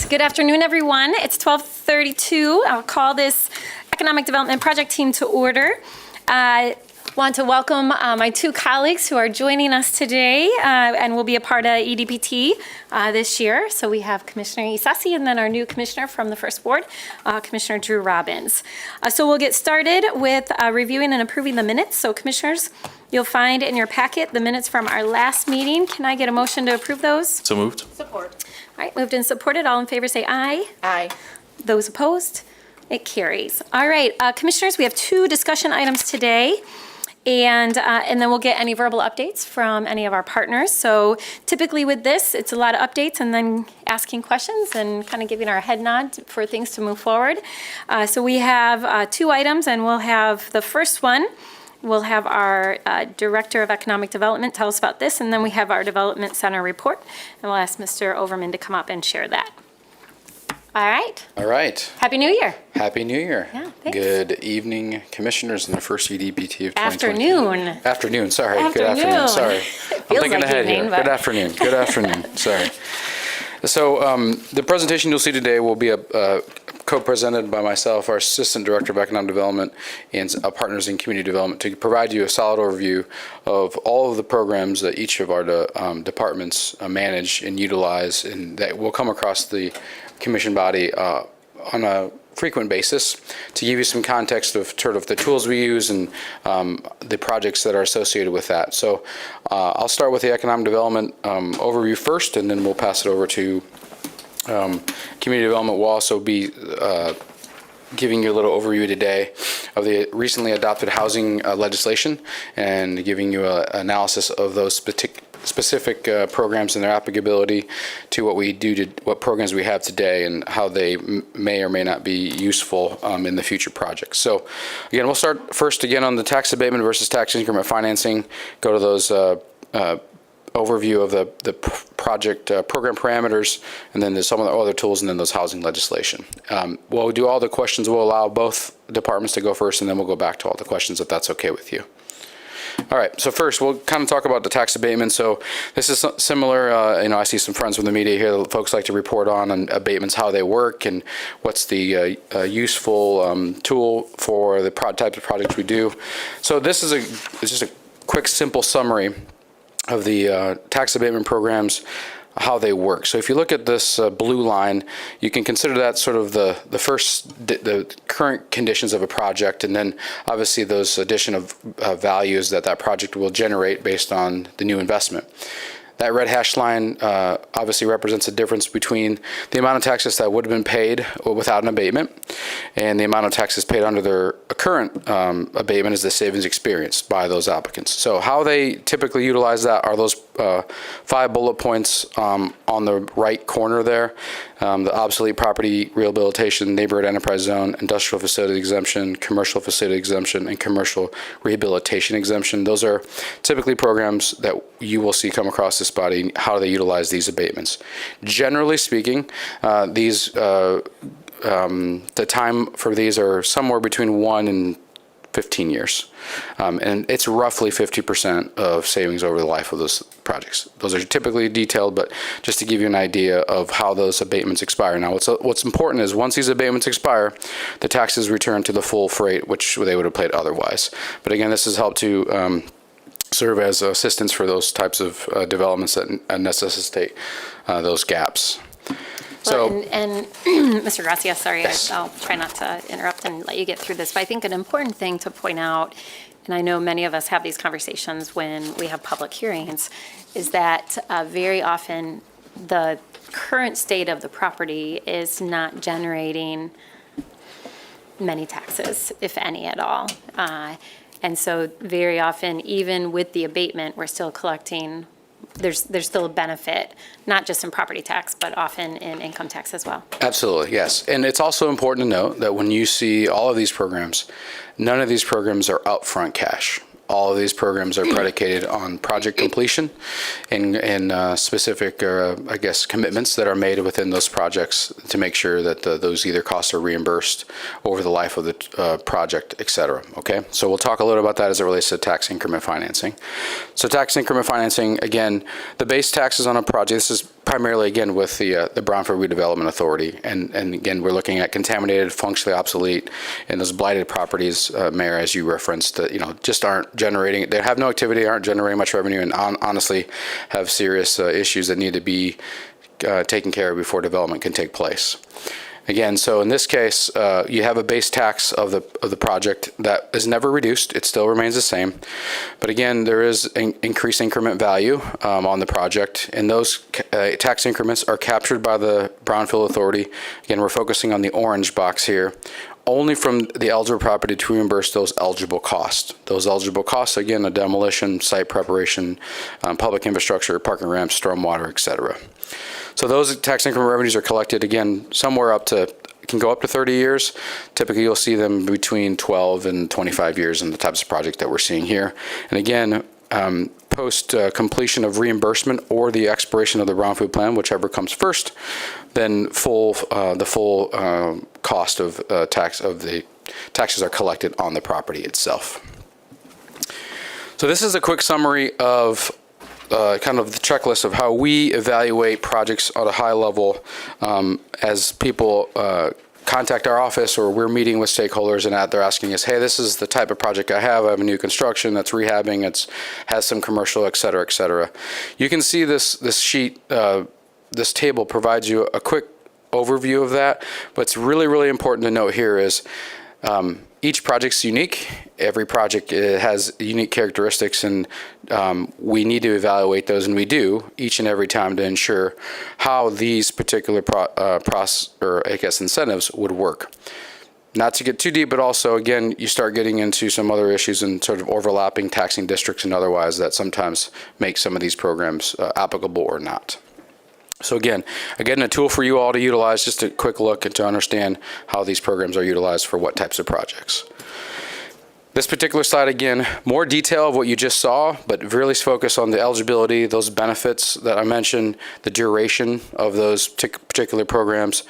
Good afternoon, everyone. It's 12:32. I'll call this Economic Development Project Team to order. I want to welcome my two colleagues who are joining us today and will be a part of EDPT this year. So we have Commissioner Isasi and then our new commissioner from the First Ward, Commissioner Drew Robbins. So we'll get started with reviewing and approving the minutes. So commissioners, you'll find in your packet the minutes from our last meeting. Can I get a motion to approve those? So moved. Support. All right, moved and supported. All in favor say aye. Aye. Those opposed? It carries. All right, commissioners, we have two discussion items today. And then we'll get any verbal updates from any of our partners. So typically with this, it's a lot of updates and then asking questions and kind of giving our head nod for things to move forward. So we have two items, and we'll have the first one. We'll have our Director of Economic Development tell us about this, and then we have our Development Center report. And we'll ask Mr. Overman to come up and share that. All right. All right. Happy New Year. Happy New Year. Yeah, thanks. Good evening, commissioners, in the first EDPT of 2020. Afternoon. Afternoon, sorry. Good Afternoon. afternoon, sorry. Feels I'm thinking like ahead evening, here. but- Good afternoon. Good afternoon. Sorry. So the presentation you'll see today will be co-presented by myself, our Assistant Director of Economic Development, and partners in community development to provide you a solid overview of all of the programs that each of our departments manage and utilize, and that will come across the commission body on a frequent basis to give you some context of sort of the tools we use and the projects that are associated with that. So I'll start with the economic development overview first, and then we'll pass it over to community development. Will also be giving you a little overview today of the recently adopted housing legislation and giving you an analysis of those specific programs and their applicability to what programs we have today and how they may or may not be useful in the future projects. So again, we'll start first again on the tax abatement versus tax increment financing. Go to those overview of the project program parameters, and then there's some of the other tools, and then those housing legislation. We'll do all the questions. We'll allow both departments to go first, and then we'll go back to all the questions if that's okay with you. All right, so first we'll kind of talk about the tax abatement. So this is similar, I see some friends from the media here that folks like to report on abatements, how they work, and what's the useful tool for the types of projects we do. So this is just a quick, simple summary of the tax abatement programs, how they work. So if you look at this blue line, you can consider that sort of the current conditions of a project, and then obviously those addition of values that project will generate based on the new investment. That red hash line obviously represents a difference between the amount of taxes that would have been paid without an abatement and the amount of taxes paid under their current abatement is the savings experienced by those applicants. So how they typically utilize that are those 5 bullet points on the right corner there. The obsolete property rehabilitation, neighborhood enterprise zone, industrial facility exemption, commercial facility exemption, and commercial rehabilitation exemption. Those are typically programs that you will see come across this body, how they utilize these abatements. Generally speaking, the time for these are somewhere between 1 and 15 years. And it's roughly 50% of savings over the life of those projects. Those are typically detailed, but just to give you an idea of how those abatements expire. Now, what's important is once these abatements expire, the taxes return to the full freight, which they would have paid otherwise. But again, this has helped to serve as assistance for those types of developments that necessitate those gaps. Well, So, and Mr. Gracia, sorry, yes. I'll try not to interrupt and let you get through this, but I think an important thing to point out, and I know many of us have these conversations when we have public hearings, is that very often the current state of the property is not generating many taxes, if any at all. And so very often, even with the abatement, we're still collecting, there's still a benefit, not just in property tax, but often in income tax as well. absolutely, yes. And it's also important to note that when you see all of these programs, none of these programs are upfront cash. All of these programs are predicated on project completion and specific, I guess, commitments that are made within those projects to make sure that those either costs are reimbursed over the life of the project, et cetera. Okay, so we'll talk a little about that as it relates to tax increment financing. So tax increment financing, again, the base taxes on a project, this is primarily, again, with the Brownfield Redevelopment Authority. And again, we're looking at contaminated, functionally obsolete, and those blighted properties, Mayor, as you referenced, that, just aren't generating, they have no activity, aren't generating much revenue, and honestly have serious issues that need to be taken care of before development can take place. Again, so in this case, you have a base tax of the project that is never reduced. It still remains the same. But again, there is an increased increment value on the project, and those tax increments are captured by the Brownfield Authority. Again, we're focusing on the orange box here, only from the eligible property to reimburse those eligible costs. Those eligible costs, again, a demolition, site preparation, public infrastructure, parking ramps, stormwater, et cetera. So those tax increment revenues are collected, again, somewhere can go up to 30 years. Typically, you'll see them between 12 and 25 years in the types of project that we're seeing here. And again, post completion of reimbursement or the expiration of the brownfield plan, whichever comes first, then the full cost of the taxes are collected on the property itself. So this is a quick summary of kind of the checklist of how we evaluate projects at a high level as people contact our office, or we're meeting with stakeholders and they're asking us, hey, this is the type of project I have. I have a new construction that's rehabbing, has some commercial, et cetera, et cetera. You can see this sheet, this table provides you a quick overview of that. What's really, really important to note here is each project's unique. Every project has unique characteristics, and we need to evaluate those, and we do each and every time to ensure how these particular incentives would work. Not to get too deep, but also, again, you start getting into some other issues and sort of overlapping taxing districts and otherwise that sometimes make some of these programs applicable or not. So again, a tool for you all to utilize, just a quick look and to understand how these programs are utilized for what types of projects. This particular slide, again, more detail of what you just saw, but really focus on the eligibility, those benefits that I mentioned, the duration of those particular programs,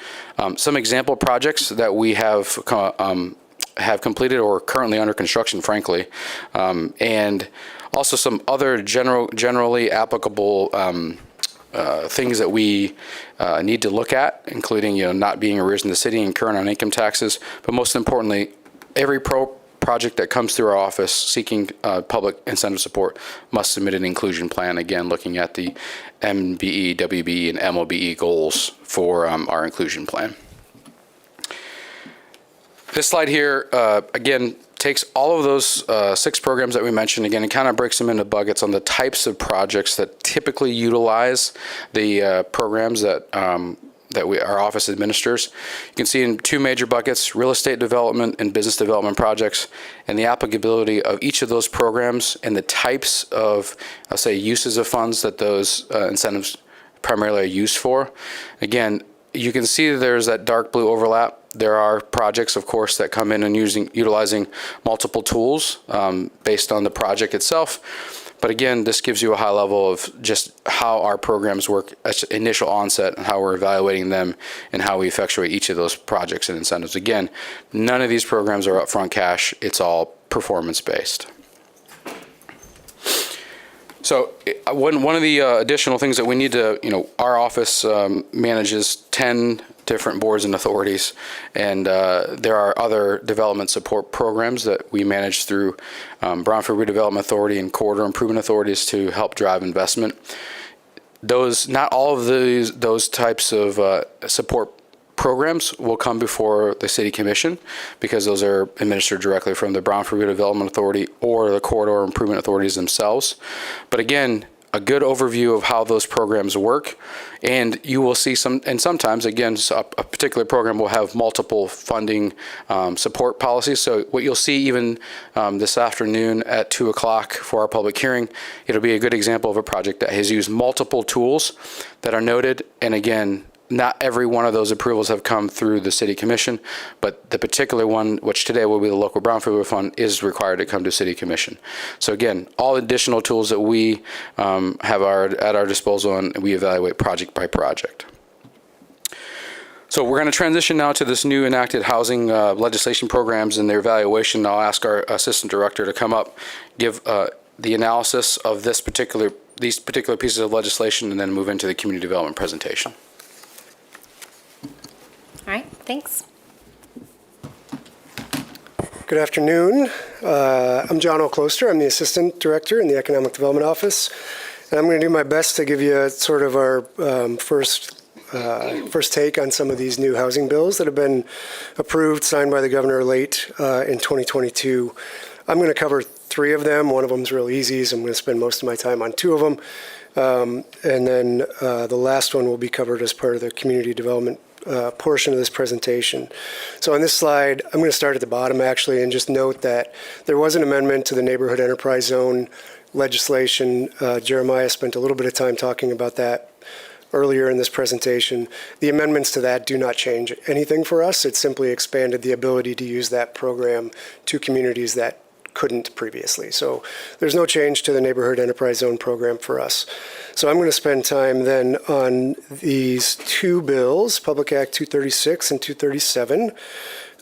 some example projects that we have completed or currently under construction, frankly, and also some other generally applicable things that we need to look at, including not being arrears in the city and current on income taxes, but most importantly, every project that comes through our office seeking public incentive support must submit an inclusion plan, again looking at the MBE, WBE, and MOBE goals for our inclusion plan. This slide here, again, takes all of those 6 programs that we mentioned, again, and kind of breaks them into buckets on the types of projects that typically utilize the programs that our office administers. You can see in 2 major buckets, real estate development and business development projects, and the applicability of each of those programs and the types of, I'll say, uses of funds that those incentives primarily are used for. Again, you can see there's that dark blue overlap. There are projects, of course, that come in and utilizing multiple tools based on the project itself. But again, this gives you a high level of just how our programs work at initial onset and how we're evaluating them and how we effectuate each of those projects and incentives. Again, none of these programs are upfront cash. It's all performance-based. So one of the additional things that we need to, our office manages 10 different boards and authorities, and there are other development support programs that we manage through Brownfield Redevelopment Authority and Corridor Improvement Authorities to help drive investment. Not all of those types of support programs will come before the City Commission because those are administered directly from the Brownfield Redevelopment Authority or the Corridor Improvement Authorities themselves. But again, a good overview of how those programs work, and you will see sometimes, again, a particular program will have multiple funding support policies. So what you'll see even this afternoon at 2 o'clock for our public hearing, it'll be a good example of a project that has used multiple tools that are noted, and again, not every one of those approvals have come through the City Commission, but the particular one, which today will be the local Brownfield Fund, is required to come to City Commission. So again, all additional tools that we have at our disposal, and we evaluate project by project. So we're going to transition now to this new enacted housing legislation programs and their evaluation. I'll ask our Assistant Director to come up, give the analysis of this particular these particular pieces of legislation and then move into the community development presentation. All right, thanks. Good afternoon. I'm John O'Closter. I'm the Assistant Director in the Economic Development Office. And I'm going to do my best to give you sort of our first take on some of these new housing bills that have been approved, signed by the governor late in 2022. I'm going to cover 3 of them. One of them is real easy, so I'm going to spend most of my time on 2 of them. And then the last one will be covered as part of the community development portion of this presentation. So on this slide, I'm going to start at the bottom actually and just note that there was an amendment to the neighborhood enterprise zone legislation. Jeremiah spent a little bit of time talking about that earlier in this presentation. The amendments to that do not change anything for us. It simply expanded the ability to use that program to communities that couldn't previously. So there's no change to the neighborhood enterprise zone program for us. So I'm going to spend time then on these 2 bills, Public Act 236 and 237,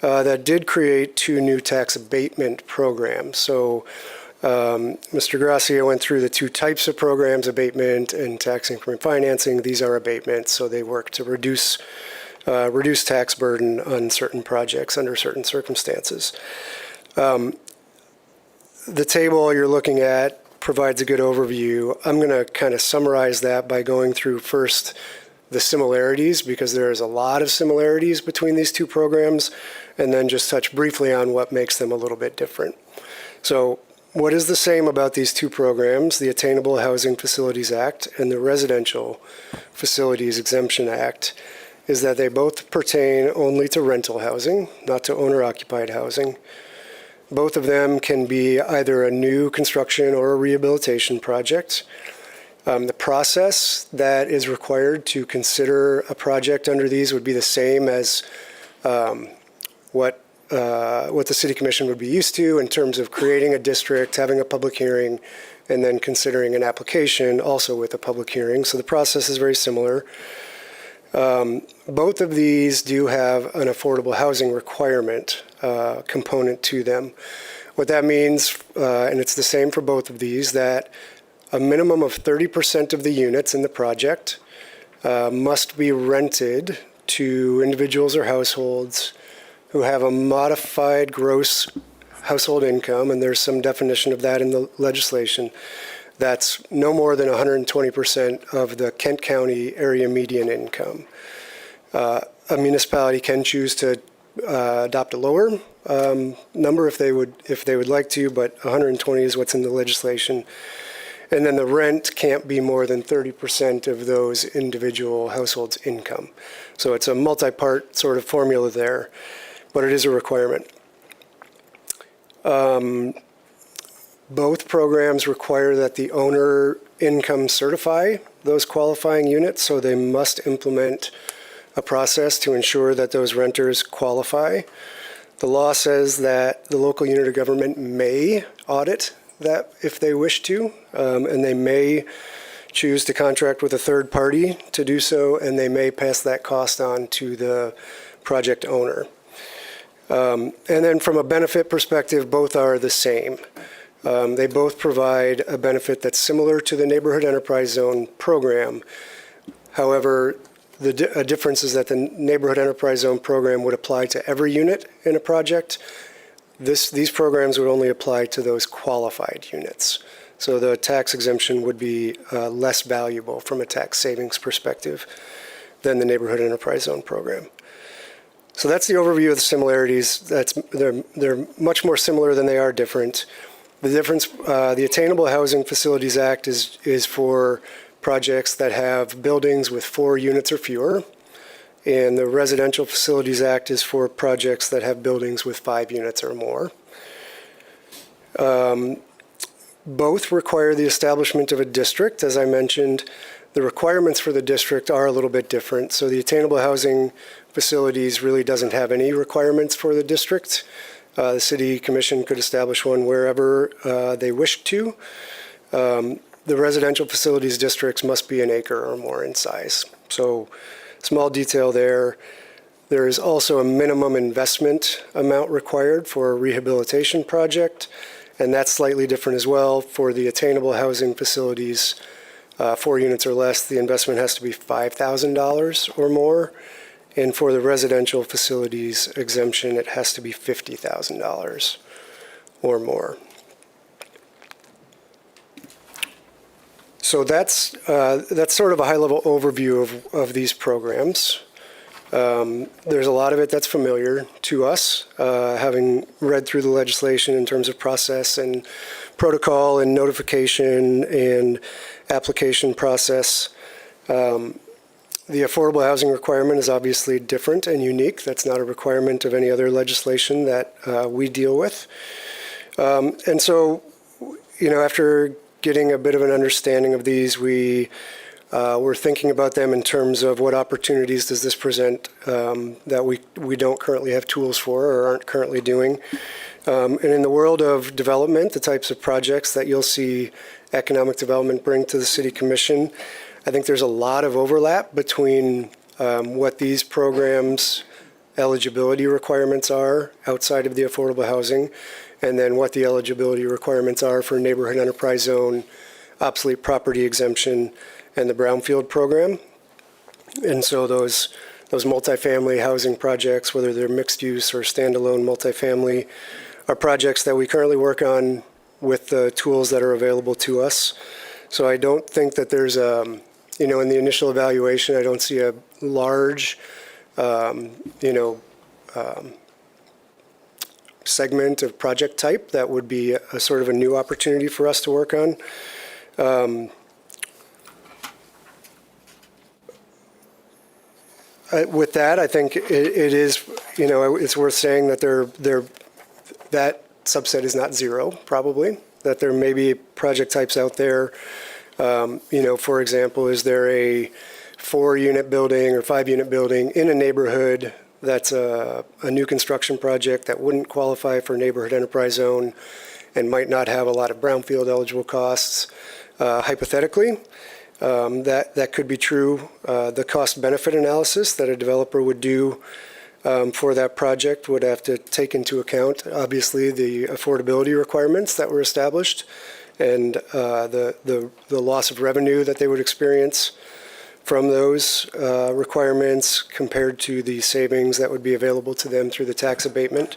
that did create 2 new tax abatement programs. So Mr. Gracia went through the 2 types of programs, abatement and tax increment financing. These are abatements, so they work to reduce tax burden on certain projects under certain circumstances. The table you're looking at provides a good overview. I'm going to kind of summarize that by going through first the similarities, because there's a lot of similarities between these 2 programs, and then just touch briefly on what makes them a little bit different. So what is the same about these 2 programs, the Attainable Housing Facilities Act and the Residential Facilities Exemption Act, is that they both pertain only to rental housing, not to owner-occupied housing. Both of them can be either a new construction or a rehabilitation project. The process that is required to consider a project under these would be the same as what the City Commission would be used to in terms of creating a district, having a public hearing, and then considering an application also with a public hearing. So the process is very similar. Both of these do have an affordable housing requirement component to them. What that means, and it's the same for both of these, that a minimum of 30% of the units in the project must be rented to individuals or households who have a modified gross household income, and there's some definition of that in the legislation, that's no more than 120% of the Kent County area median income. A municipality can choose to adopt a lower number if they would like to, but 120 is what's in the legislation. And then the rent can't be more than 30% of those individual households' income. So it's a multi-part sort of formula there, but it is a requirement. Both programs require that the owner income certify those qualifying units, so they must implement a process to ensure that those renters qualify. The law says that the local unit of government may audit that if they wish to, and they may choose to contract with a third party to do so, and they may pass that cost on to the project owner. And then from a benefit perspective, both are the same. They both provide a benefit that's similar to the Neighborhood Enterprise Zone program. However, the difference is that the Neighborhood Enterprise Zone program would apply to every unit in a project. These programs would only apply to those qualified units. So the tax exemption would be less valuable from a tax savings perspective than the Neighborhood Enterprise Zone program. So that's the overview of the similarities. They're much more similar than they are different. The difference, the Attainable Housing Facilities Act is for projects that have buildings with 4 units or fewer, and the Residential Facilities Act is for projects that have buildings with 5 units or more. Both require the establishment of a district. As I mentioned, the requirements for the district are a little bit different. So the Attainable Housing Facilities really doesn't have any requirements for the district. The City Commission could establish one wherever they wish to. The residential facilities districts must be an acre or more in size. So small detail there. There is also a minimum investment amount required for a rehabilitation project, and that's slightly different as well. For the Attainable Housing Facilities 4 units or less, the investment has to be $5,000 or more. And for the residential facilities exemption, it has to be $50,000 or more. So that's sort of a high-level overview of these programs. There's a lot of it that's familiar to us, having read through the legislation in terms of process and protocol and notification and application process. The affordable housing requirement is obviously different and unique. That's not a requirement of any other legislation that we deal with. And so, after getting a bit of an understanding of these, we're thinking about them in terms of what opportunities does this present that we don't currently have tools for or aren't currently doing. And in the world of development, the types of projects that you'll see economic development bring to the City Commission, I think there's a lot of overlap between what these programs' eligibility requirements are outside of the affordable housing, and then what the eligibility requirements are for neighborhood enterprise zone, obsolete property exemption, and the brownfield program. And so those multifamily housing projects, whether they're mixed use or standalone multifamily, are projects that we currently work on with the tools that are available to us. So I don't think that there's in the initial evaluation, I don't see a large, segment of project type that would be a sort of a new opportunity for us to work on. With that, I think it is, it's worth saying that that subset is not zero, probably, that there may be project types out there. For example, is there a 4-unit building or 5-unit building in a neighborhood that's a new construction project that wouldn't qualify for neighborhood enterprise zone and might not have a lot of brownfield eligible costs, hypothetically. That could be true. The cost benefit analysis that a developer would do for that project would have to take into account, obviously, the affordability requirements that were established and the loss of revenue that they would experience from those requirements compared to the savings that would be available to them through the tax abatement.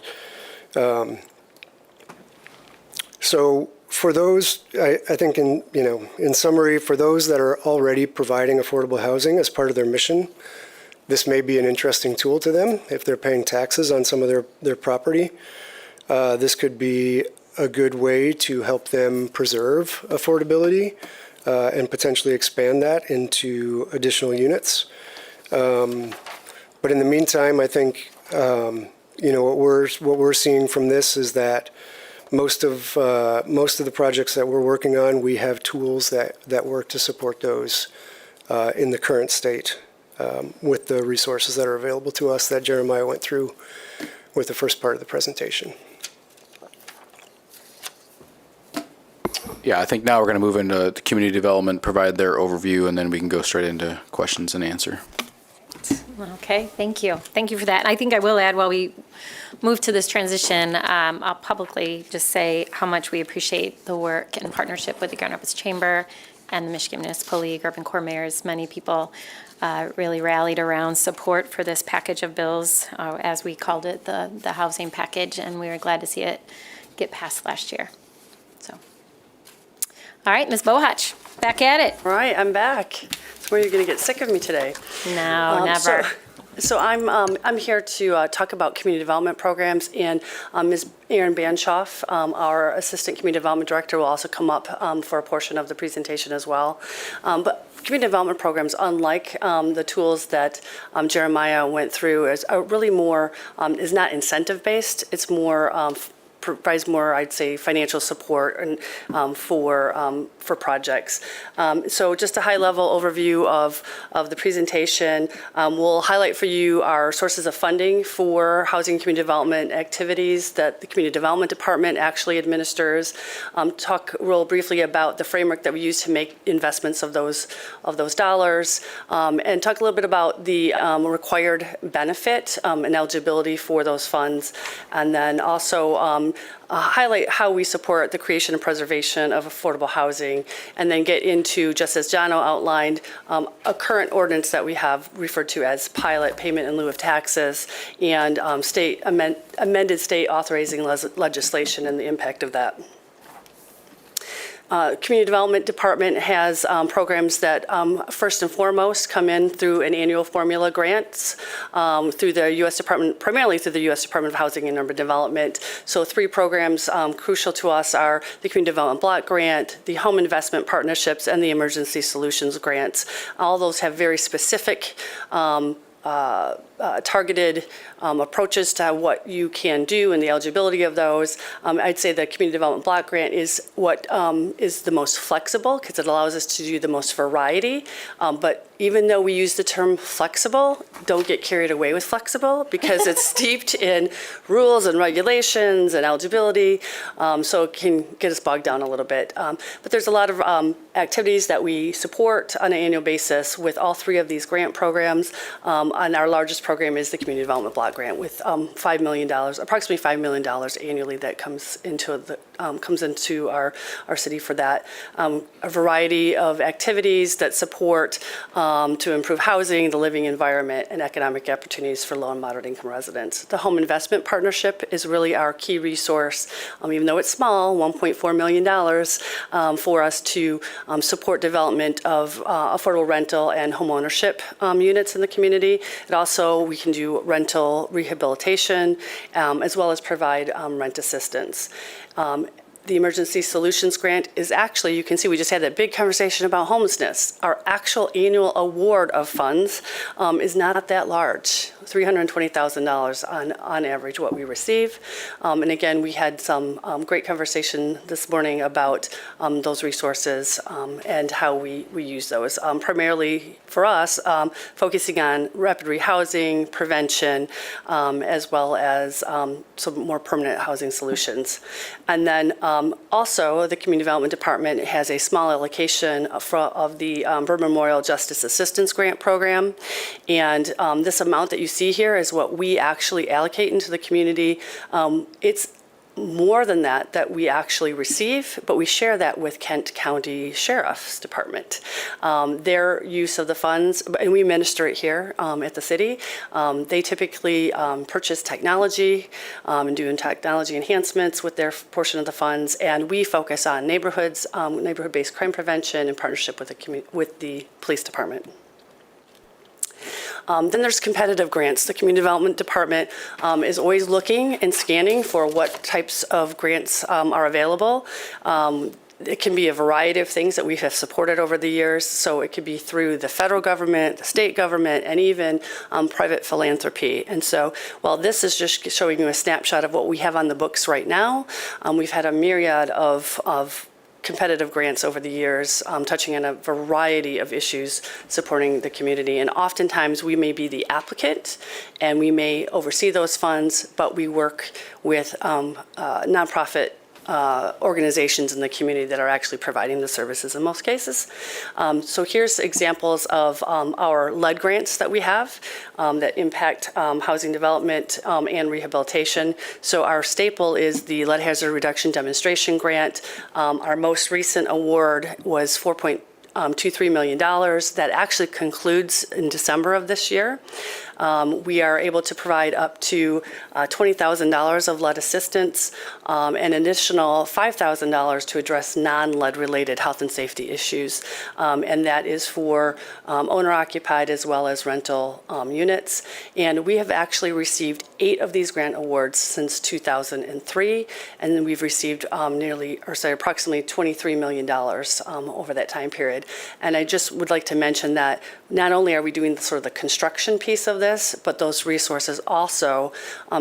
So for those, I think in summary, for those that are already providing affordable housing as part of their mission, this may be an interesting tool to them if they're paying taxes on some of their property. This could be a good way to help them preserve affordability and potentially expand that into additional units. But in the meantime, I think what we're seeing from this is that most of the projects that we're working on, we have tools that work to support those in the current state with the resources that are available to us that Jeremiah went through with the first part of the presentation. Yeah, I think now we're going to move into the community development, provide their overview, and then we can go straight into questions and answer. Okay, thank you. Thank you for that. I think I will add, while we move to this transition, I'll publicly just say how much we appreciate the work and partnership with the Grand Rapids Chamber and the Michigan Municipal League, Urban Core Mayors. Many people really rallied around support for this package of bills, as we called it, the housing package, and we were glad to see it get passed last year. So, all right, Ms. Bohach, back at it. All right, I'm back. So where are you going to get sick of me today? No, never. So I'm here to talk about community development programs, and Ms. Erin Banshoff, our Assistant Community Development Director, will also come up for a portion of the presentation as well. But community development programs, unlike the tools that Jeremiah went through, is really more, is not incentive-based. It's more provides more, I'd say, financial support and for projects. So just a high-level overview of the presentation. We'll highlight for you our sources of funding for housing and community development activities that the Community Development Department actually administers. Talk real briefly about the framework that we use to make investments of those dollars, and talk a little bit about the required benefit and eligibility for those funds, and then also highlight how we support the creation and preservation of affordable housing, and then get into, just as Jono outlined, a current ordinance that we have referred to as pilot payment in lieu of taxes, and amended state authorizing legislation and the impact of that. Community Development Department has programs that first and foremost come in through an annual formula grants through the U.S. Department, primarily through the U.S. Department of Housing and Urban Development. So 3 programs crucial to us are the Community Development Block Grant, the Home Investment Partnerships, and the Emergency Solutions Grants. All those have very specific targeted approaches to what you can do and the eligibility of those. I'd say the Community Development Block Grant is what is the most flexible because it allows us to do the most variety. But even though we use the term flexible, don't get carried away with flexible because it's steeped in rules and regulations and eligibility, so it can get us bogged down a little bit. But there's a lot of activities that we support on an annual basis with all 3 of these grant programs. And our largest program is the Community Development Block Grant with $5 million, approximately $5 million annually that comes into our city for that. A variety of activities that support to improve housing, the living environment, and economic opportunities for low and moderate income residents. The Home Investment Partnership is really our key resource, even though it's small, $1.4 million for us to support development of affordable rental and home ownership units in the community. It also, we can do rental rehabilitation as well as provide rent assistance. The Emergency Solutions Grant is actually, you can see we just had that big conversation about homelessness. Our actual annual award of funds is not that large, $320,000 on average what we receive. And again, we had some great conversation this morning about those resources and how we use those. Primarily for us, focusing on rapid rehousing, prevention, as well as some more permanent housing solutions. And then also, the Community Development Department has a small allocation of the Burr Memorial Justice Assistance Grant Program. And this amount that you see here is what we actually allocate into the community. It's more than that we actually receive, but we share that with Kent County Sheriff's Department. Their use of the funds, and we administer it here at the city, they typically purchase technology and do technology enhancements with their portion of the funds, and we focus on neighborhoods, neighborhood-based crime prevention in partnership with the police department. Then there's competitive grants. The Community Development Department is always looking and scanning for what types of grants are available. It can be a variety of things that we have supported over the years. So it could be through the federal government, the state government, and even private philanthropy. And so while this is just showing you a snapshot of what we have on the books right now, we've had a myriad of competitive grants over the years, touching on a variety of issues supporting the community. And oftentimes we may be the applicant and we may oversee those funds, but we work with nonprofit organizations in the community that are actually providing the services in most cases. So here's examples of our lead grants that we have that impact housing development and rehabilitation. So our staple is the Lead Hazard Reduction Demonstration Grant. Our most recent award was $4.23 million. That actually concludes in December of this year. We are able to provide up to $20,000 of lead assistance and an additional $5,000 to address non-lead related health and safety issues. And that is for owner-occupied as well as rental units. And we have actually received 8 of these grant awards since 2003. And then we've received approximately $23 million over that time period. And I just would like to mention that not only are we doing sort of the construction piece of this, but those resources also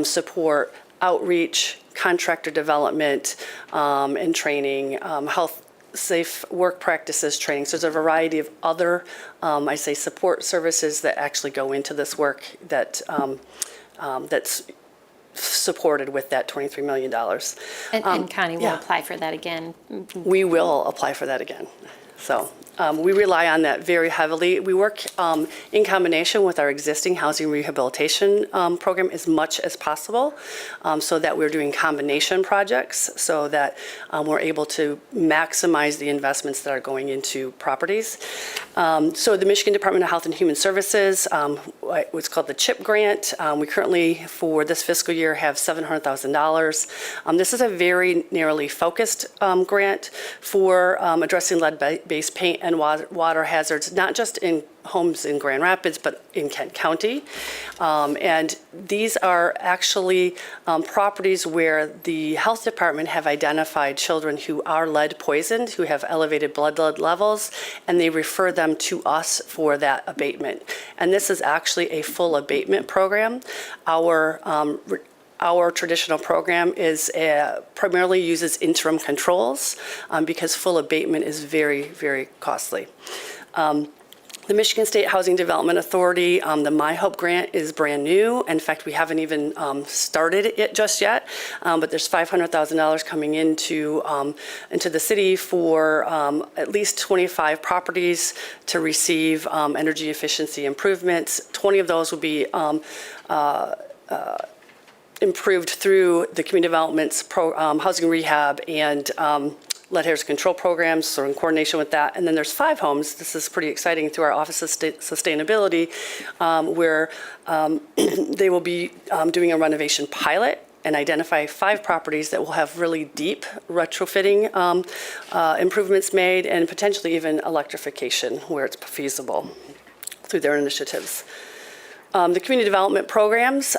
support outreach, contractor development, and training, health safe work practices training. So there's a variety of other, support services that actually go into this work that that's supported with that $23 million. And Connie will apply for that again. We will apply for that again. So We rely on that very heavily. We work in combination with our existing housing rehabilitation program as much as possible, so that we're doing combination projects so that we're able to maximize the investments that are going into properties. So the Michigan Department of Health and Human Services, what's called the CHIP grant, we currently, for this fiscal year, have $700,000. This is a very narrowly focused grant for addressing lead-based paint and water hazards, not just in homes in Grand Rapids, but in Kent County. And these are actually properties where the health department have identified children who are lead poisoned, who have elevated blood lead levels, and they refer them to us for that abatement. And this is actually a full abatement program. Our traditional program is primarily uses interim controls because full abatement is very, very costly. The Michigan State Housing Development Authority, the My Hope grant is brand new. In fact, we haven't even started it just yet, but there's $500,000 coming into the city for at least 25 properties to receive energy efficiency improvements. 20 of those will be improved through the community development's housing rehab and lead hazard control programs, so in coordination with that. And then there's 5 homes, this is pretty exciting, through our Office of Sustainability, where they will be doing a renovation pilot and identify 5 properties that will have really deep retrofitting improvements made, and potentially even electrification where it's feasible through their initiatives. The community development programs,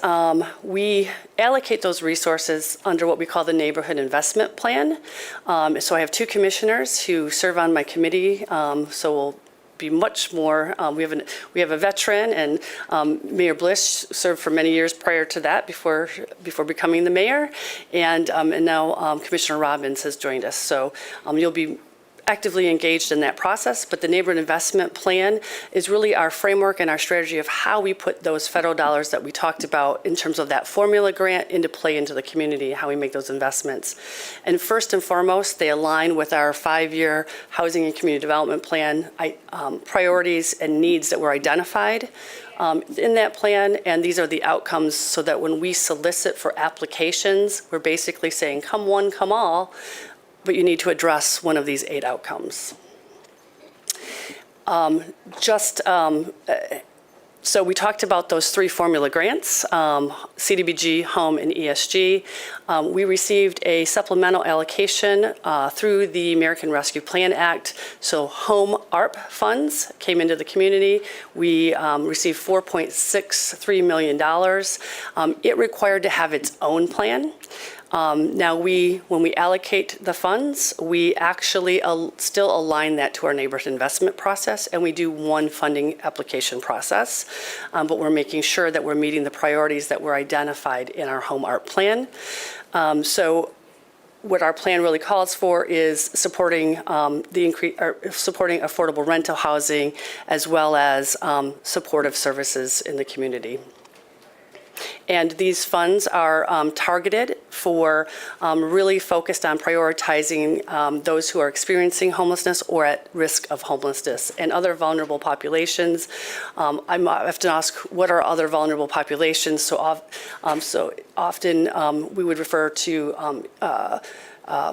we allocate those resources under what we call the Neighborhood Investment Plan. So I have 2 commissioners who serve on my committee, so we'll be much more, we have a veteran, and Mayor Bliss served for many years prior to that before becoming the mayor, and now Commissioner Robbins has joined us. So you'll be actively engaged in that process, but the Neighborhood Investment Plan is really our framework and our strategy of how we put those federal dollars that we talked about in terms of that formula grant into play into the community, how we make those investments. And first and foremost, they align with our 5-year housing and community development plan priorities and needs that were identified in that plan, and these are the outcomes, so that when we solicit for applications, we're basically saying, come one, come all, but you need to address one of these 8 outcomes. So we talked about those 3 formula grants, CDBG, Home, and ESG. We received a supplemental allocation through the American Rescue Plan Act. So Home ARP funds came into the community. We received $4.63 million. It required to have its own plan. Now, when we allocate the funds, we actually still align that to our neighborhood investment process, and we do one funding application process. But we're making sure that we're meeting the priorities that were identified in our Home ARP plan. So what our plan really calls for is supporting supporting affordable rental housing, as well as supportive services in the community. And these funds are targeted for really focused on prioritizing those who are experiencing homelessness or at risk of homelessness and other vulnerable populations. I often ask, what are other vulnerable populations? So often we would refer to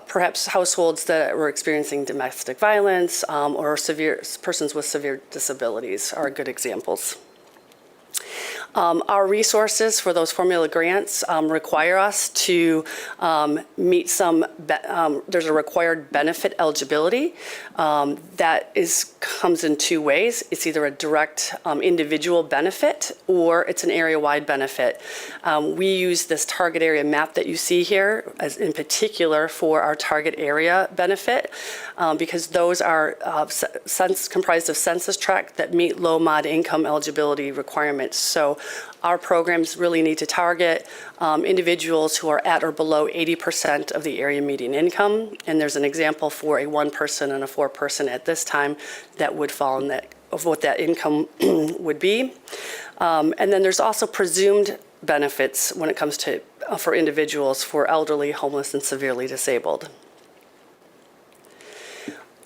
perhaps households that were experiencing domestic violence or persons with severe disabilities are good examples. Our resources for those formula grants require us to meet there's a required benefit eligibility that comes in 2 ways. It's either a direct individual benefit, or it's an area-wide benefit. We use this target area map that you see here as in particular for our target area benefit because those are comprised of census tracts that meet low mod income eligibility requirements. So our programs really need to target individuals who are at or below 80% of the area median income. And there's an example for a 1-person and a 4-person at this time that would fall in that, of what that income would be. And then there's also presumed benefits when it comes to for individuals for elderly, homeless, and severely disabled.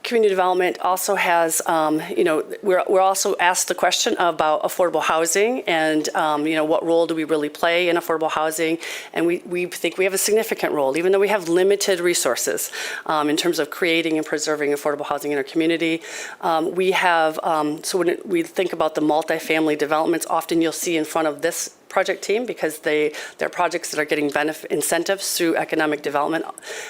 community development also has, we're also asked the question about affordable housing and, what role do we really play in affordable housing? And we think we have a significant role, even though we have limited resources in terms of creating and preserving affordable housing in our community. We have, so when we think about the multifamily developments, often you'll see in front of this project team because they're projects that are getting incentives through economic development.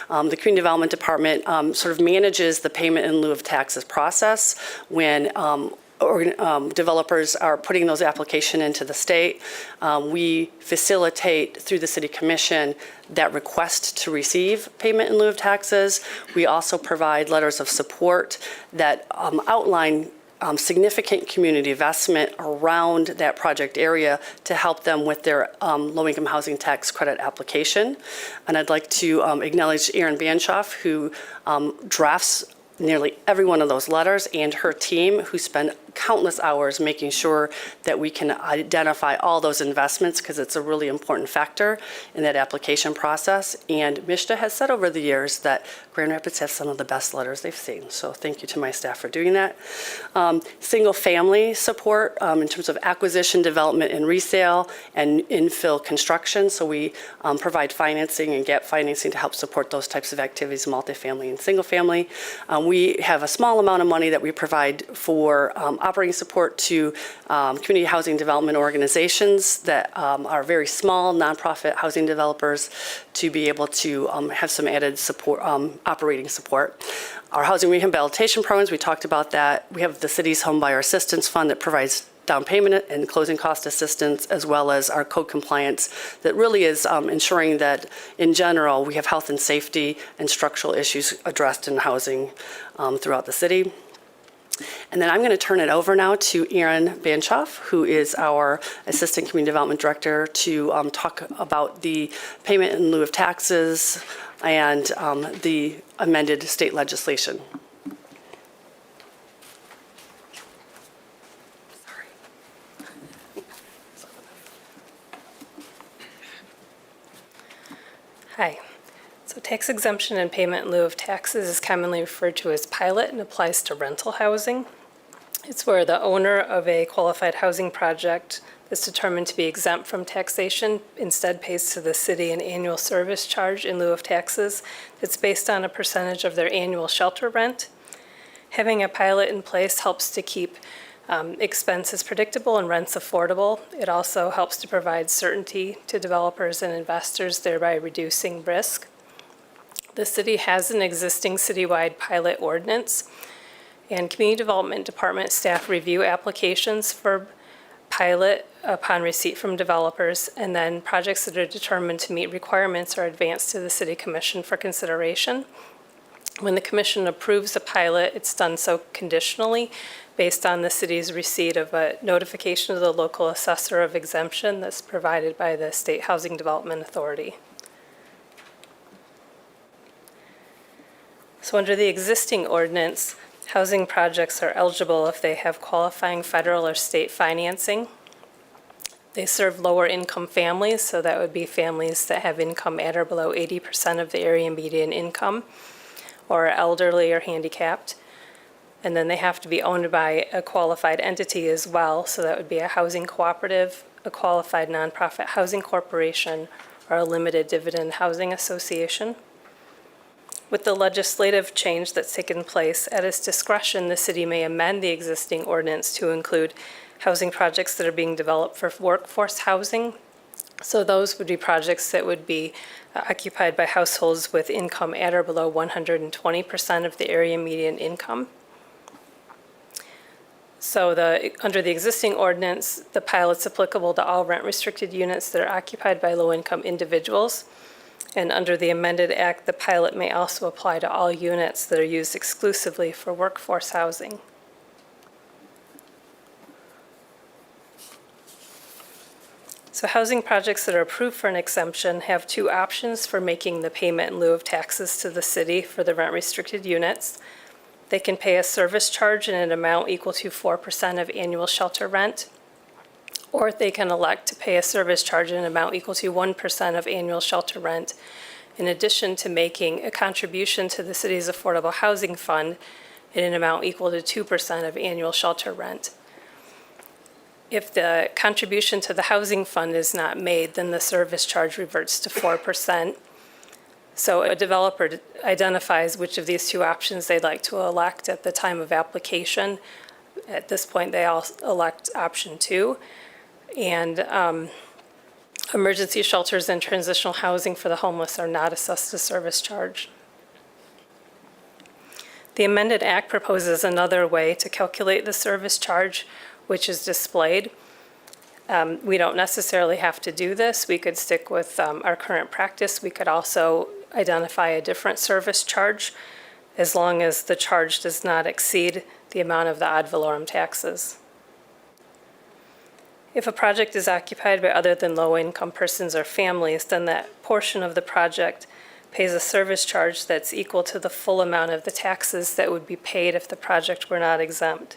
The Community Development Department sort of manages the payment in lieu of taxes process when developers are putting those applications into the state. We facilitate through the City Commission that request to receive payment in lieu of taxes. We also provide letters of support that outline significant community investment around that project area to help them with their low-income housing tax credit application. And I'd like to acknowledge Erin Banshoff, who drafts nearly every one of those letters, and her team, who spend countless hours making sure that we can identify all those investments, because it's a really important factor in that application process. And Mishta has said over the years that Grand Rapids has some of the best letters they've seen. So thank you to my staff for doing that. Single family support in terms of acquisition, development, and resale, and infill construction. So we provide financing and gap financing to help support those types of activities, multifamily and single family. We have a small amount of money that we provide for operating support to community housing development organizations that are very small nonprofit housing developers to be able to have some added support, operating support. Our housing rehabilitation programs, we talked about that. We have the city's Home Buyer Assistance Fund that provides down payment and closing cost assistance, as well as our code compliance that really is ensuring that in general we have health and safety and structural issues addressed in housing throughout the city. And then I'm going to turn it over now to Erin Banshoff, who is our Assistant Community Development Director, to talk about the payment in lieu of taxes and the amended state legislation. Hi. So tax exemption and payment in lieu of taxes is commonly referred to as pilot and applies to rental housing. It's where the owner of a qualified housing project that's determined to be exempt from taxation instead pays to the city an annual service charge in lieu of taxes that's based on a percentage of their annual shelter rent. Having a pilot in place helps to keep expenses predictable and rents affordable. It also helps to provide certainty to developers and investors, thereby reducing risk. The city has an existing citywide pilot ordinance, and Community Development Department staff review applications for pilot upon receipt from developers, and then projects that are determined to meet requirements are advanced to the City Commission for consideration. When the Commission approves a pilot, it's done so conditionally based on the city's receipt of a notification to the local assessor of exemption that's provided by the State Housing Development Authority. So under the existing ordinance, housing projects are eligible if they have qualifying federal or state financing. They serve lower income families, so that would be families that have income at or below 80% of the area median income, or are elderly or handicapped. And then they have to be owned by a qualified entity as well, so that would be a housing cooperative, a qualified nonprofit housing corporation, or a limited dividend housing association. With the legislative change that's taken place, at its discretion, the city may amend the existing ordinance to include housing projects that are being developed for workforce housing. So those would be projects that would be occupied by households with income at or below 120% of the area median income. So under the existing ordinance, the pilot's applicable to all rent-restricted units that are occupied by low-income individuals. And under the amended act, the pilot may also apply to all units that are used exclusively for workforce housing. So housing projects that are approved for an exemption have two options for making the payment in lieu of taxes to the city for the rent-restricted units. They can pay a service charge in an amount equal to 4% of annual shelter rent, or they can elect to pay a service charge in an amount equal to 1% of annual shelter rent, in addition to making a contribution to the city's affordable housing fund in an amount equal to 2% of annual shelter rent. If the contribution to the housing fund is not made, then the service charge reverts to 4%. So a developer identifies which of these two options they'd like to elect at the time of application. At this point, they all elect option 2. And emergency shelters and transitional housing for the homeless are not assessed a service charge. The amended act proposes another way to calculate the service charge, which is displayed. We don't necessarily have to do this. We could stick with our current practice. We could also identify a different service charge as long as the charge does not exceed the amount of the ad valorem taxes. If a project is occupied by other than low-income persons or families, then that portion of the project pays a service charge that's equal to the full amount of the taxes that would be paid if the project were not exempt.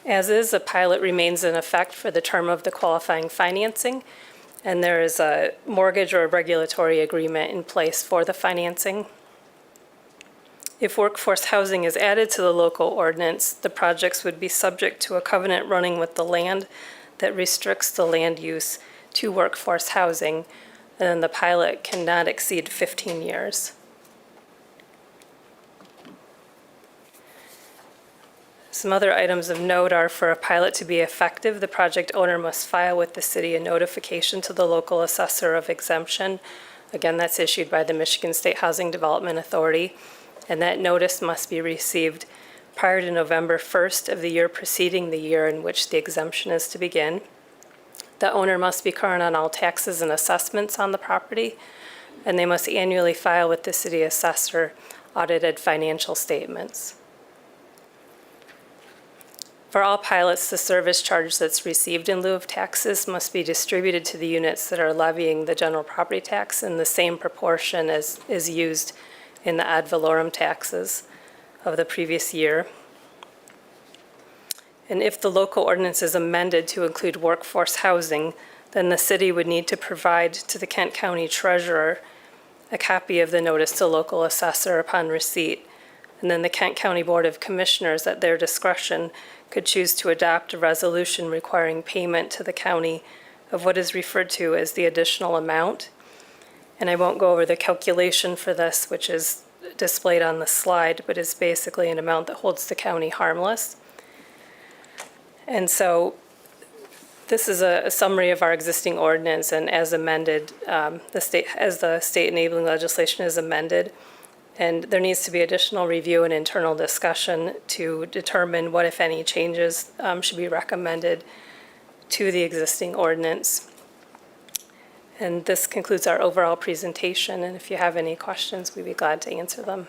As is, a pilot remains in effect for the term of the qualifying financing, and there is a mortgage or a regulatory agreement in place for the financing. If workforce housing is added to the local ordinance, the projects would be subject to a covenant running with the land that restricts the land use to workforce housing, and then the pilot cannot exceed 15 years. Some other items of note are for a pilot to be effective, the project owner must file with the city a notification to the local assessor of exemption. Again, that's issued by the Michigan State Housing Development Authority, and that notice must be received prior to November 1st of the year preceding the year in which the exemption is to begin. The owner must be current on all taxes and assessments on the property, and they must annually file with the city assessor audited financial statements. For all pilots, the service charge that's received in lieu of taxes must be distributed to the units that are levying the general property tax in the same proportion as is used in the ad valorem taxes of the previous year. And if the local ordinance is amended to include workforce housing, then the city would need to provide to the Kent County Treasurer a copy of the notice to local assessor upon receipt. And then the Kent County Board of Commissioners, at their discretion, could choose to adopt a resolution requiring payment to the county of what is referred to as the additional amount. And I won't go over the calculation for this, which is displayed on the slide, but is basically an amount that holds the county harmless. And so this is a summary of our existing ordinance, and as amended, as the state enabling legislation is amended, and there needs to be additional review and internal discussion to determine what, if any, changes should be recommended to the existing ordinance. And this concludes our overall presentation, and if you have any questions, we'd be glad to answer them.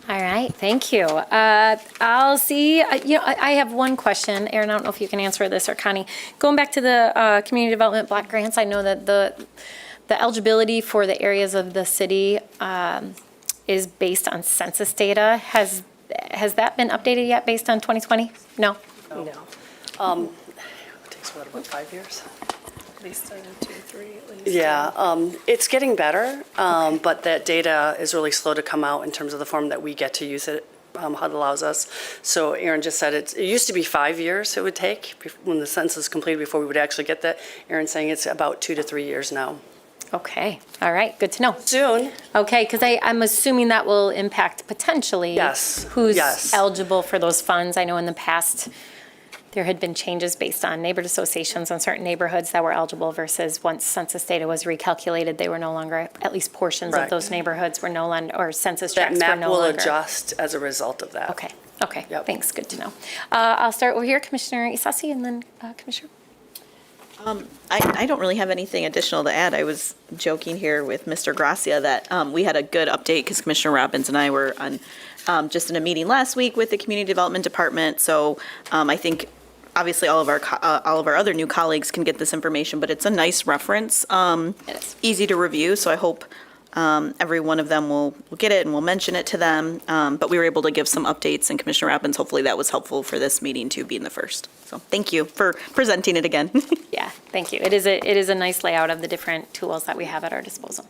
All right, thank you. I'll see, I have one question. Erin, I don't know if you can answer this, or Connie. Going back to the community development block grants, I know that the eligibility for the areas of the city is based on census data. Has that been updated yet based on 2020? No? No. It takes, what, about 5 years? At least 2, 3, at least. Yeah, it's getting better, but that data is really slow to come out in terms of the form that we get to use it, HUD allows us. So Aaron just said it used to be 5 years it would take when the census is completed before we would actually get that. Aaron's saying it's about 2 to 3 years now. Okay, all right, good to know. Soon. Okay, because I'm assuming that will impact potentially Yes, who's yes. eligible for those funds. I know in the past, there had been changes based on neighborhood associations in certain neighborhoods that were eligible versus once census data was recalculated, they were no longer, at least portions of Correct. those neighborhoods were no longer, or census That tracts were map no will longer. adjust as a result of that. Okay, Yep. thanks, good to know. I'll start over here, Commissioner Isasi, and then Commissioner. I don't really have anything additional to add. I was joking here with Mr. Gracia that we had a good update because Commissioner Robbins and I were on just in a meeting last week with the Community Development Department. So I think obviously all of our other new colleagues can get this information, but it's a nice reference, It is. easy to review. So I hope Every one of them will get it and we'll mention it to them. But we were able to give some updates, and Commissioner Robbins, hopefully that was helpful for this meeting too, being the first. So thank you for presenting it again. Yeah, thank you. It is a nice layout of the different tools that we have at our disposal.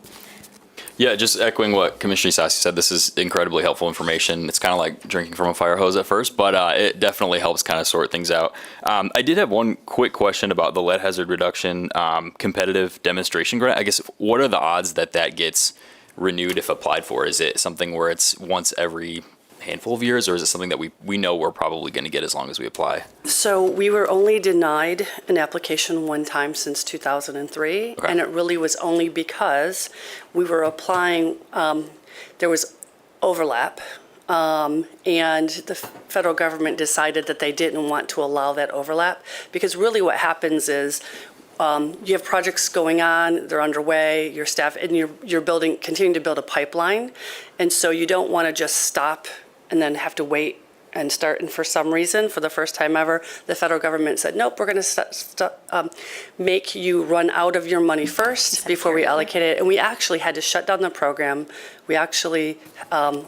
Yeah, just echoing what Commissioner Sassi said, this is incredibly helpful information. It's kind of like drinking from a fire hose at first, but it definitely helps kind of sort things out. I did have one quick question about the lead hazard reduction competitive demonstration grant. I guess, what are the odds that that gets renewed if applied for? Is it something where it's once every handful of years, or is it something that we know we're probably going to get as long as we apply? So we were only denied an application one time since 2003, Okay. and it really was only because we were applying, there was overlap, and the federal government decided that they didn't want to allow that overlap, because really what happens is you have projects going on, they're underway, your staff, and you're continuing to build a pipeline, and so you don't want to just stop and then have to wait and start. And for some reason, for the first time ever, the federal government said, nope, we're going to make you run out of your money first before we allocate it. And we actually had to shut down the program. We actually, actually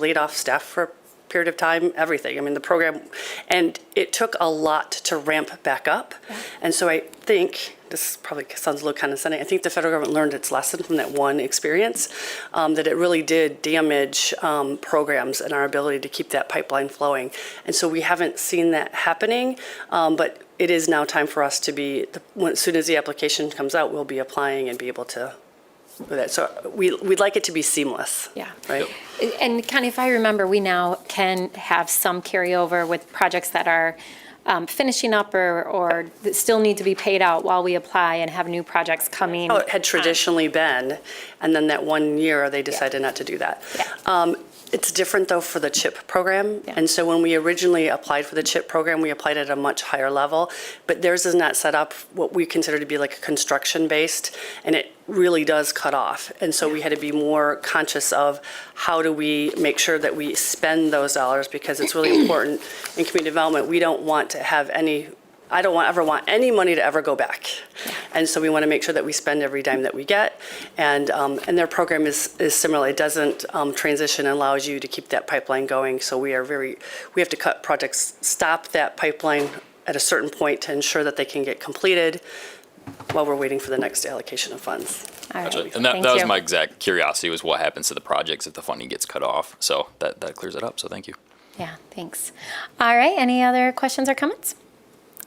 laid off staff for a period of time, everything. I mean, the program, and it took a lot to ramp back up. And so I think, this probably sounds a little condescending, I think the federal government learned its lesson from that one experience, that it really did damage programs and our ability to keep that pipeline flowing. And so we haven't seen that happening, but it is now time for us to be, as soon as the application comes out, we'll be applying and be able to do that. So we'd like it to be seamless. Yeah. Right? And Connie, if I remember, we now can have some carryover with projects that are finishing up or that still need to be paid out while we apply, and have new projects coming. How it had traditionally been, and then that 1 year, they decided not to do that. Yeah. It's different, though, for the CHIP program. Yeah. And so when we originally applied for the CHIP program, we applied at a much higher level. But theirs is not set up what we consider to be like a construction-based, and it really does cut off. And so we had to be more conscious of how do we make sure that we spend those dollars, because it's really important in community development. We don't want to have I don't ever want any money to ever go back. And so we want to make sure that we spend every dime that we get. And their program is similar. It doesn't transition and allows you to keep that pipeline going. So we have to cut projects, stop that pipeline at a certain point to ensure that they can get completed while we're waiting for the next allocation of funds. All right. Gotcha. And that Thank was you. my exact curiosity, was what happens to the projects if the funding gets cut off. So that clears it up. So thank you. Yeah, thanks. All right, any other questions or comments?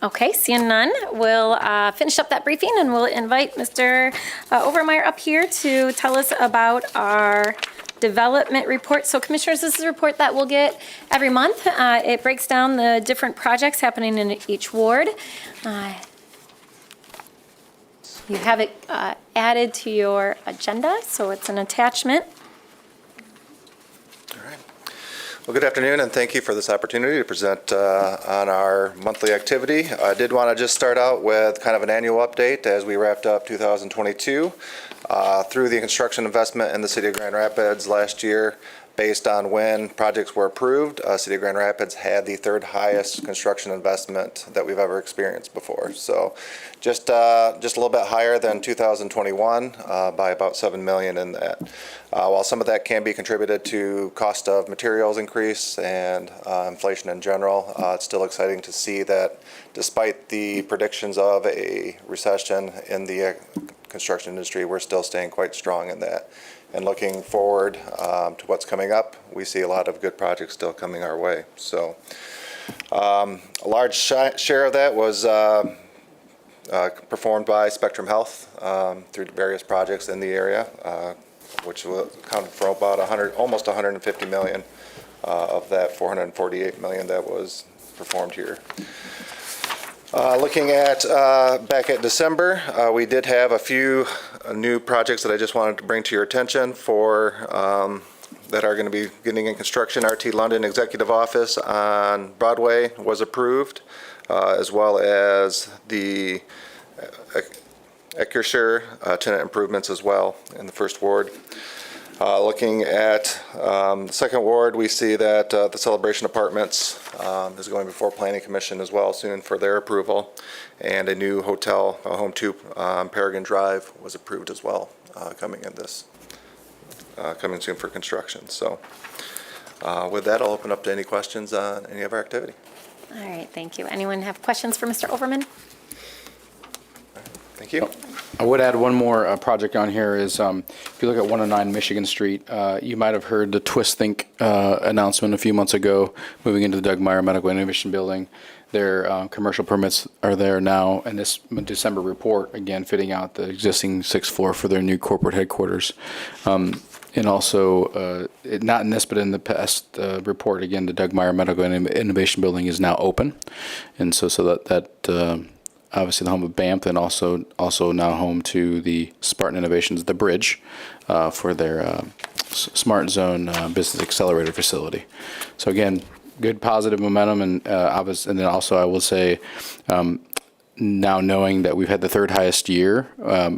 Okay, seeing none, we'll finish up that briefing, and we'll invite Mr. Overmeyer up here to tell us about our development report. So Commissioners, this is a report that we'll get every month. It breaks down the different projects happening in each ward. You have it added to your agenda, so it's an attachment. Well, good afternoon, and thank you for this opportunity to present on our monthly activity. I did want to just start out with kind of an annual update as we wrapped up 2022. Through the construction investment in the city of Grand Rapids last year, based on when projects were approved, City of Grand Rapids had the third highest construction investment that we've ever experienced before. So just a little bit higher than 2021 by about $7 million in that. While some of that can be contributed to cost of materials increase and inflation in general, it's still exciting to see that despite the predictions of a recession in the construction industry, we're still staying quite strong in that. And looking forward to what's coming up, we see a lot of good projects still coming our way. So a large share of that was performed by Spectrum Health through various projects in the area, which accounted for about almost 150 million of that 448 million that was performed here. Looking at back at December, we did have a few new projects that I just wanted to bring to your attention for that are going to be getting in construction. RT London Executive Office on Broadway was approved, as well as the Eckershire tenant improvements as well in the first ward. Looking at the second ward, we see that the Celebration Apartments is going before Planning Commission as well soon for their approval. And a new hotel, Home 2 Paragon Drive, was approved as well coming soon for construction. So with that, I'll open up to any questions on any of our activity. All right, thank you. Anyone have questions for Mr. Overman? Thank you. I would add one more project on here is, if you look at 109 Michigan Street, you might have heard the Twist Think announcement a few months ago, moving into the Doug Meyer Medical Innovation Building. Their commercial permits are there now, and this December report, again, fitting out the existing 6th floor for their new corporate headquarters. And also, not in this, but in the past report, again, the Doug Meyer Medical Innovation Building is now open. And so that obviously the home of BAMP, and also now home to the Spartan Innovations, the Bridge, for their Smart Zone Business Accelerator facility. So again, good positive momentum, and obviously, and then also I will say, now knowing that we've had the third highest year,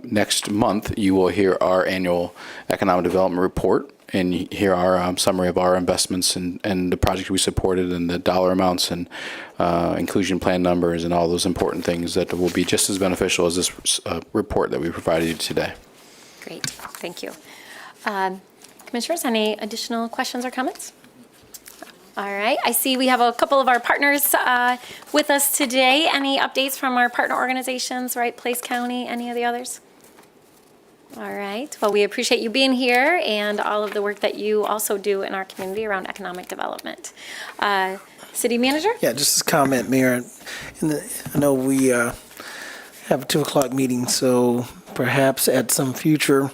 next month you will hear our annual economic development report and hear our summary of our investments and the projects we supported and the dollar amounts and inclusion plan numbers and all those important things that will be just as beneficial as this report that we provided you today. Great, thank you. Commissioners, any additional questions or comments? All right, I see we have a couple of our partners with us today. Any updates from our partner organizations, Wright Place County, any of the others? All right, well, we appreciate you being here and all of the work that you also do in our community around economic development. City Manager? Yeah, just a comment, Mayor. I know we have a 2 o'clock meeting, so perhaps at some future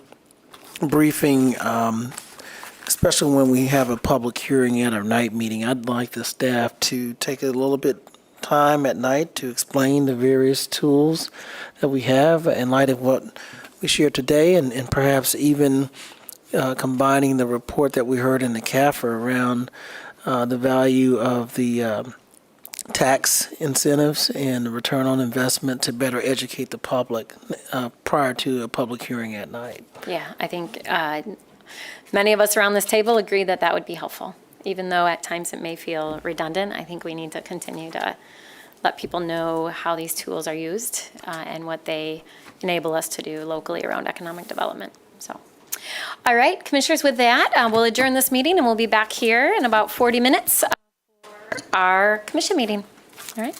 briefing, especially when we have a public hearing at our night meeting, I'd like the staff to take a little bit time at night to explain the various tools that we have in light of what we shared today, and perhaps even combining the report that we heard in the CAFR around the value of the tax incentives and the return on investment to better educate the public prior to a public hearing at night. Yeah, I think many of us around this table agree that that would be helpful. Even though at times it may feel redundant, I think we need to continue to let people know how these tools are used and what they enable us to do locally around economic development. So, all right, Commissioners, with that, we'll adjourn this meeting and we'll be back here in about 40 minutes for our commission meeting. All right.